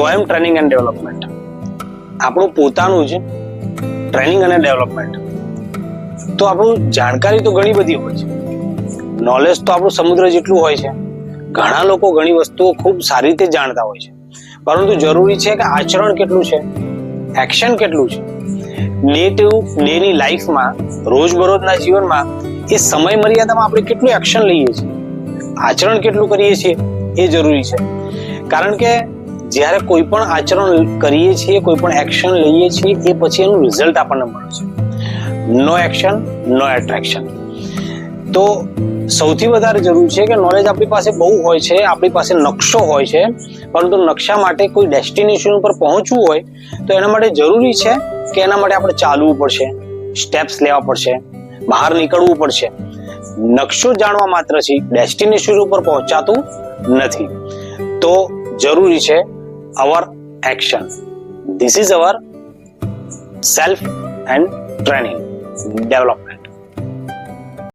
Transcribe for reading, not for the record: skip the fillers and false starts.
સ્વયં training and development, આપણું પોતાનું જ ટ્રેનિંગ અને ડેવલપમેન્ટ. તો આપણું જાણકારી તો ઘણી બધી હોય છે, નોલેજ તો આપણું સમુદ્ર જેટલું હોય છે. ઘણા લોકો ઘણી વસ્તુઓ ખૂબ સારી રીતે જાણતા હોય છે, પરંતુ જરૂરી છે કે આચરણ કેટલું છે, એક્શન કેટલું છે. ડે ટુ ડેની લાઈફમાં, રોજબરોજના જીવનમાં એ સમય મર્યાદામાં આપણે કેટલું એક્શન લઈએ છીએ, આચરણ કેટલું કરીએ છીએ એ જરૂરી છે. કારણ કે જ્યારે કોઈ પણ આચરણ કરીએ છીએ, કોઈ પણ એક્શન લઈએ છીએ, એ પછી એનું રિઝલ્ટ આપણને મળે છે. નો એક્શન નો એટ્રેક્શન. તો સૌથી વધારે જરૂરી છે કે નોલેજ આપણી પાસે બહુ હોય છે, આપણી પાસે નકશો હોય છે, પરંતુ નકશા માટે કોઈ ડેસ્ટિનેશન ઉપર પહોંચવું હોય તો એના માટે જરૂરી છે કે એના માટે આપણે ચાલવું પડશે, સ્ટેપ્સ લેવા પડશે, બહાર નીકળવું પડશે. નકશો જાણવા માત્રથી ડેસ્ટિનેશન ઉપર પહોંચાતું નથી. તો જરૂરી છે our action. This is our self and training development.